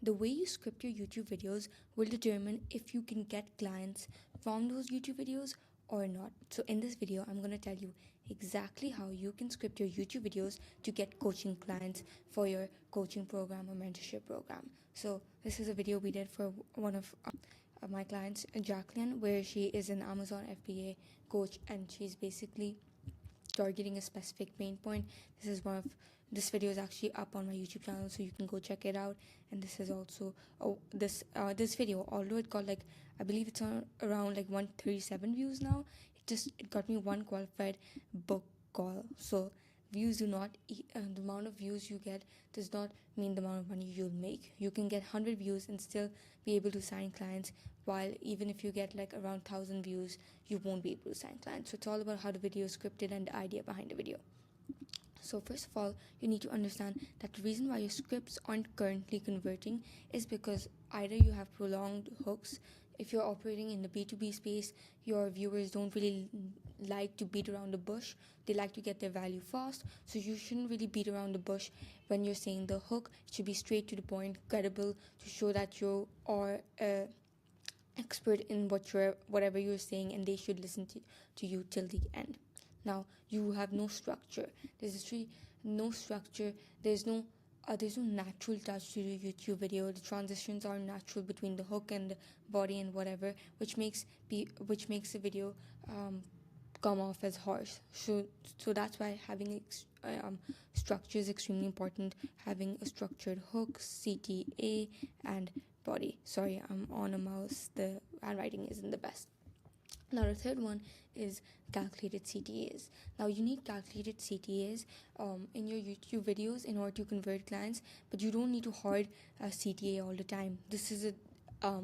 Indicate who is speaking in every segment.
Speaker 1: the way you script your YouTube videos will determine if you can get clients from those YouTube videos or not. So in this video, I'm going to tell you exactly how you can script your YouTube videos to get coaching clients for your coaching program or mentorship program. So this is a video we did for one of my clients, Jacqueline, where she is an Amazon FBA coach, and she's basically targeting a specific pain point. This video is actually up on my YouTube channel, so you can go check it out. And this is also this video, although it got like, I believe it's on around like 137 views now, it got me one qualified book call. So views do not the amount of views you get does not mean the amount of money you'll make. You can get 100 views and still be able to sign clients, while even if you get like around 1,000 views, you won't be able to sign clients. So it's all about how the video is scripted and the idea behind the video. So first of all, you need to understand that the reason why your scripts aren't currently converting is because either you have prolonged hooks. If you're operating in the B2B space, your viewers don't really like to beat around the bush. They like to get their value fast. So you shouldn't really beat around the bush when you're saying the hook. It should be straight to the point, credible, to show that you are expert in whatever you're saying, and they should listen to you till the end. Now you have no structure. No structure. There's no natural touch to the YouTube video. The transitions are natural between the hook and the body and whatever, which makes the video come off as harsh. So that's why having structure is extremely important. Having a structured hook, CTA, and body. Sorry, I'm on a mouse. The handwriting isn't the best. Now the third one is calculated CTAs. Now you need calculated CTAs in your YouTube videos in order to convert clients, but you don't need to hoard a CTA all the time. This is a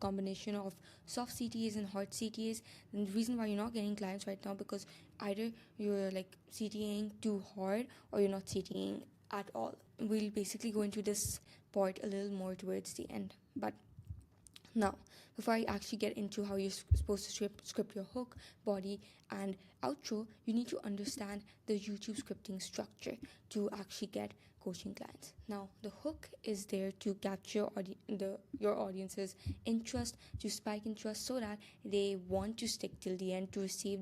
Speaker 1: combination of soft CTAs and hard CTAs. And the reason why you're not getting clients right now, because either you're like CTAing too hard or you're not CTAing at all. We'll basically go into this part a little more towards the end. But now, before I actually get into how you're supposed to script your hook, body, and outro, you need to understand the YouTube scripting structure to actually get coaching clients. Now, the hook is there to capture your audience's interest, to spike interest, so that they want to stick till the end to receive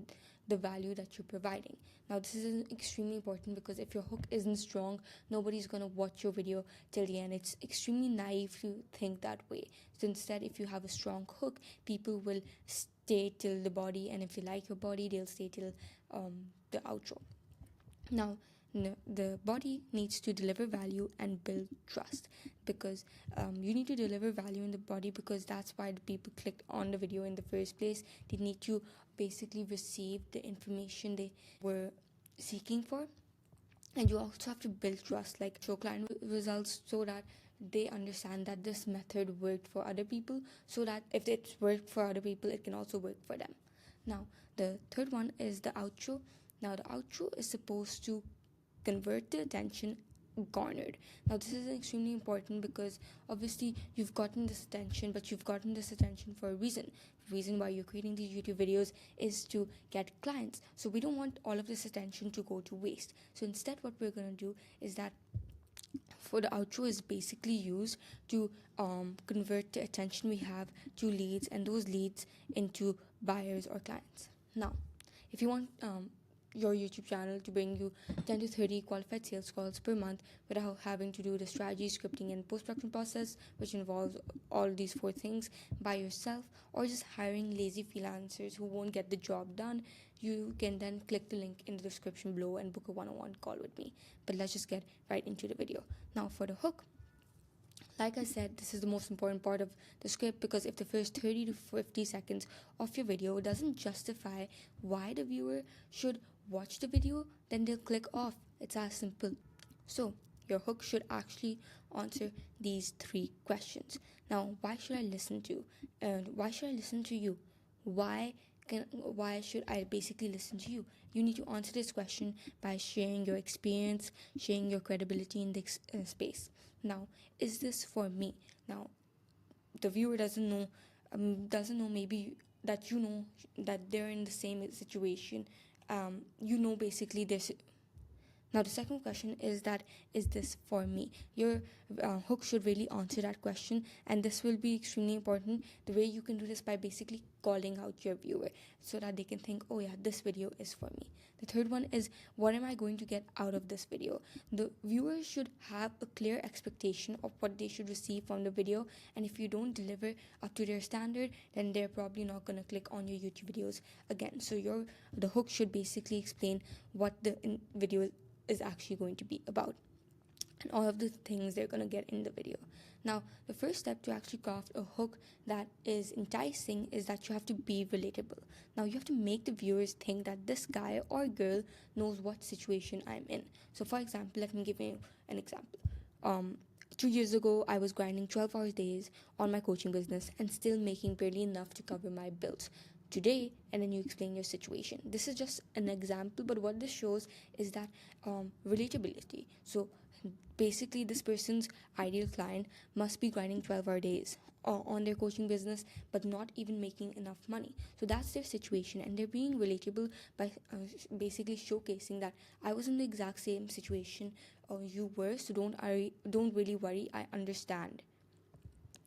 Speaker 1: the value that you're providing. Now, this is extremely important, because if your hook isn't strong, nobody's going to watch your video till the end. It's extremely naive to think that way. So instead, if you have a strong hook, people will stay till the body, and if they like your body, they'll stay till the outro. Now, the body needs to deliver value and build trust, because you need to deliver value in the body, because that's why the people clicked on the video in the first place. They need to basically receive the information they were seeking for. And you also have to build trust, like show client results, so that they understand that this method worked for other people, so that if it's worked for other people, it can also work for them. Now, the third one is the outro. Now, the outro is supposed to convert the attention garnered. Now, this is extremely important, because obviously you've gotten this attention, but you've gotten this attention for a reason. The reason why you're creating these YouTube videos is to get clients. So we don't want all of this attention to go to waste. So instead, what we're going to do is that for the outro is basically used to convert the attention we have to leads, and those leads into buyers or clients. Now, if you want your YouTube channel to bring you 10 to 30 qualified sales calls per month without having to do the strategy, scripting, and post-production process, which involves all these four things by yourself, or just hiring lazy freelancers who won't get the job done, you can then click the link in the description below and book a one-on-one call with me. But let's just get right into the video. Now, for the hook, like I said, this is the most important part of the script, because if the first 30 to 50 seconds of your video doesn't justify why the viewer should watch the video, then they'll click off. It's as simple. So your hook should actually answer these three questions. Now, why should I listen to? And why should I listen to you? Why should I basically listen to you? You need to answer this question by sharing your experience, sharing your credibility in this space. Now, is this for me? Now, the viewer doesn't know maybe that you know that they're in the same situation. Basically Now, the second question is that, is this for me? Your hook should really answer that question, and this will be extremely important. The way you can do this by basically calling out your viewer so that they can think, oh yeah, this video is for me. The third one is, what am I going to get out of this video? The viewer should have a clear expectation of what they should receive from the video, and if you don't deliver up to their standard, then they're probably not going to click on your YouTube videos again. So the hook should basically explain what the video is actually going to be about, and all of the things they're going to get in the video. Now, the first step to actually craft a hook that is enticing is that you have to be relatable. Now, you have to make the viewers think that this guy or girl knows what situation I'm in. So, for example, let me give you an example. 2 years ago, I was grinding 12-hour days on my coaching business and still making barely enough to cover my bills. Today, and then you explain your situation. This is just an example, but what this shows is that relatability. So basically, this person's ideal client must be grinding 12-hour days on their coaching business but not even making enough money. So that's their situation, and they're being relatable by basically showcasing that I was in the exact same situation you were, so don't really worry, I understand.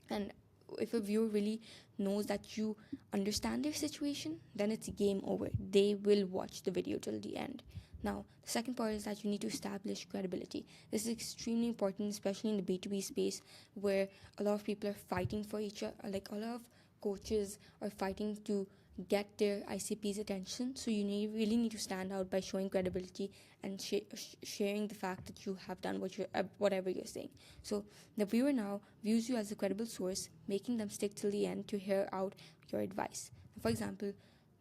Speaker 1: And if a viewer really knows that you understand their situation, then it's game over. They will watch the video till the end. Now, the second part is that you need to establish credibility. This is extremely important, especially in the B2B space where a lot of people are fighting for each other. Like, a lot of coaches are fighting to get their ICP's attention. So you really need to stand out by showing credibility and sharing the fact that you have done whatever you're saying. So the viewer now views you as a credible source, making them stick till the end to hear out your advice. For example,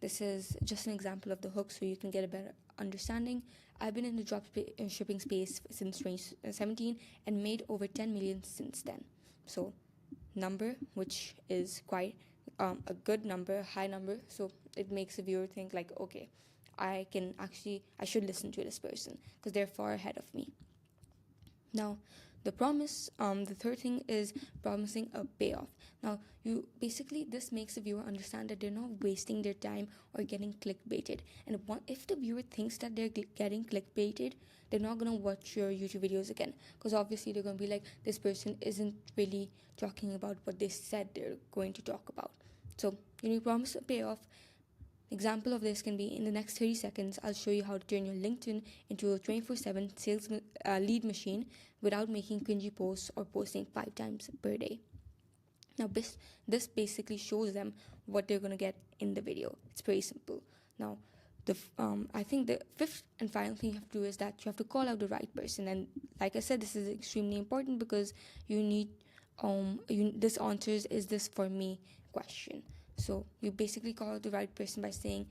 Speaker 1: this is just an example of the hook so you can get a better understanding. I've been in the drop shipping space since 2017 and made over 10 million since then. So number, which is quite a good number, a high number, so it makes a viewer think like, okay, I should listen to this person because they're far ahead of me. Now, the third thing is promising a payoff. Now, this makes the viewer understand that they're not wasting their time or getting clickbaited. And if the viewer thinks that they're getting clickbaited, they're not going to watch your YouTube videos again, because obviously they're going to be like, this person isn't really talking about what they said they're going to talk about. So you promise a payoff. Example of this can be, in the next 30 seconds, I'll show you how to turn your LinkedIn into a 24/7 sales lead machine without making cringy posts or posting 5 times per day. Now, this basically shows them what they're going to get in the video. It's very simple. Now, I think the fifth and final thing you have to do is that you have to call out the right person. And like I said, this is extremely important because you need this answers, is this for me question. So you basically call out the right person by saying,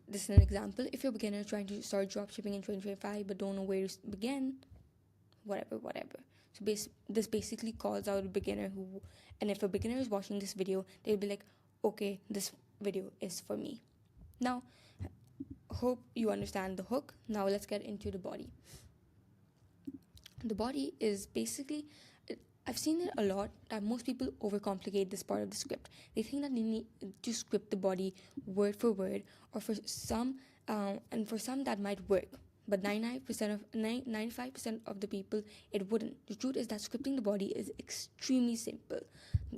Speaker 1: this is an example. If you're a beginner trying to start dropshipping in 2025 but don't know where to begin, whatever. So this basically calls out a beginner and if a beginner is watching this video, they'll be like, okay, this video is for me. Now, hope you understand the hook. Now let's get into the body. The body is basically, I've seen it a lot that most people overcomplicate this part of the script. They think that they need to script the body word for word, or for some that might work. But 95% of the people, it wouldn't. The truth is that scripting the body is extremely simple.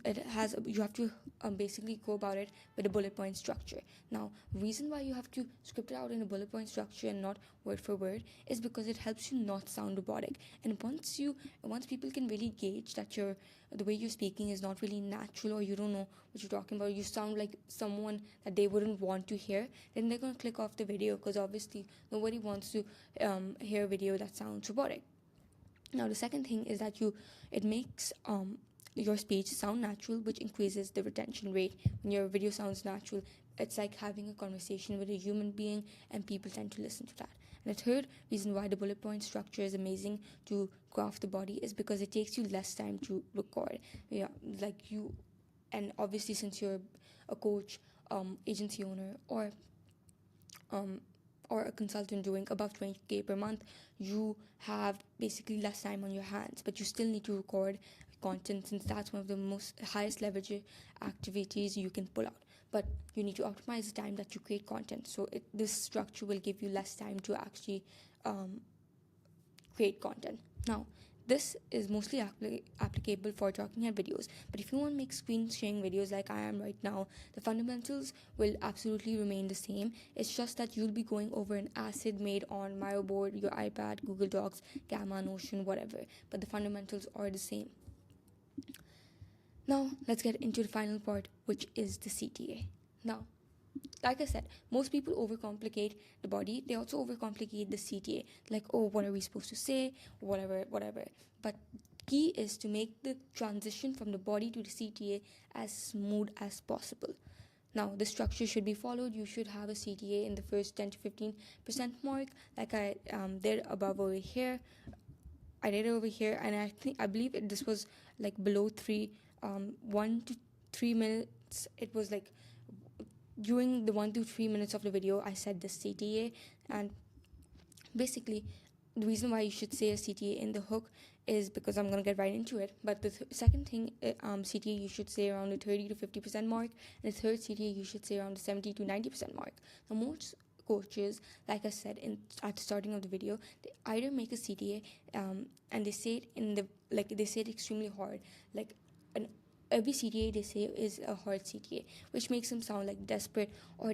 Speaker 1: You have to basically go about it with a bullet point structure. Now, reason why you have to script it out in a bullet point structure and not word for word is because it helps you not sound robotic. And once people can really gauge that the way you're speaking is not really natural, or you don't know what you're talking about, you sound like someone that they wouldn't want to hear, then they're going to click off the video, because obviously nobody wants to hear a video that sounds robotic. Now, the second thing is that it makes your speech sound natural, which increases the retention rate. When your video sounds natural, it's like having a conversation with a human being, and people tend to listen to that. And the third reason why the bullet point structure is amazing to craft the body is because it takes you less time to record. And obviously, since you're a coach, agency owner, or a consultant doing above 20K per month, you have basically less time on your hands, but you still need to record content, since that's one of the highest leverage activities you can pull out. But you need to optimize the time that you create content. So this structure will give you less time to actually um, create content. Now, this is mostly applicable for talking head videos, but if you want to make screen sharing videos like I am right now, the fundamentals will absolutely remain the same. It's just that you'll be going over an asset made on Miro board, your iPad, Google Docs, Gamma, Notion, whatever, but the fundamentals are the same. Now, let's get into the final part, which is the CTA. Now, like I said, most people overcomplicate the body. They also overcomplicate the CTA. Like, oh, what are we supposed to say? Whatever, whatever. But key is to make the transition from the body to the CTA as smooth as possible. Now, the structure should be followed. You should have a CTA in the first 10 to 15% mark, like I did above over here. I did it over here, and I believe this was like below 1 to 3 minutes. It was like during the 1 to 3 minutes of the video, I said the CTA, and basically, the reason why you should say a CTA in the hook is because I'm gonna get right into it. But the second thing, CTA you should say around the 30 to 50% mark, and the third CTA you should say around the 70 to 90% mark. Now, most coaches, like I said at the starting of the video, they either make a CTA and they say it they say it extremely hard, like an every CTA they say is a hard CTA, which makes them sound like desperate, or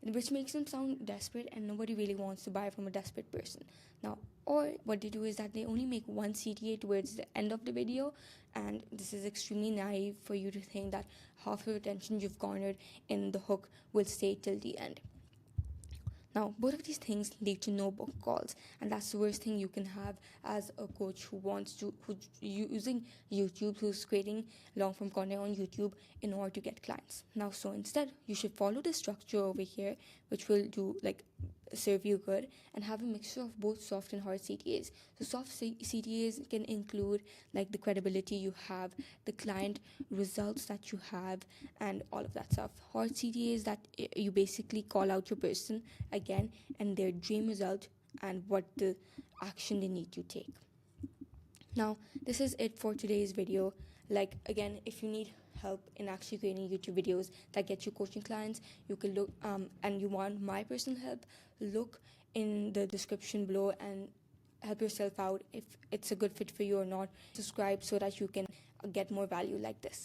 Speaker 1: which makes them sound desperate, and nobody really wants to buy from a desperate person. Now, or what they do is that they only make one CTA towards the end of the video, and this is extremely naive for you to think that half the attention you've garnered in the hook will stay till the end. Now, both of these things lead to no book calls, and that's the worst thing you can have as a coach who's using YouTube, who's creating long form content on YouTube in order to get clients. Now, so instead, you should follow the structure over here, which will serve you good, and have a mixture of both soft and hard CTAs. So soft CTAs can include like the credibility you have, the client results that you have, and all of that stuff. Hard CTAs that you basically call out your person again and their dream result and what the action they need to take. Now, this is it for today's video. Like, again, if you need help in actually creating YouTube videos that get you coaching clients, you can look and you want my personal help, look in the description below and help yourself out if it's a good fit for you or not. Subscribe so that you can get more value like this.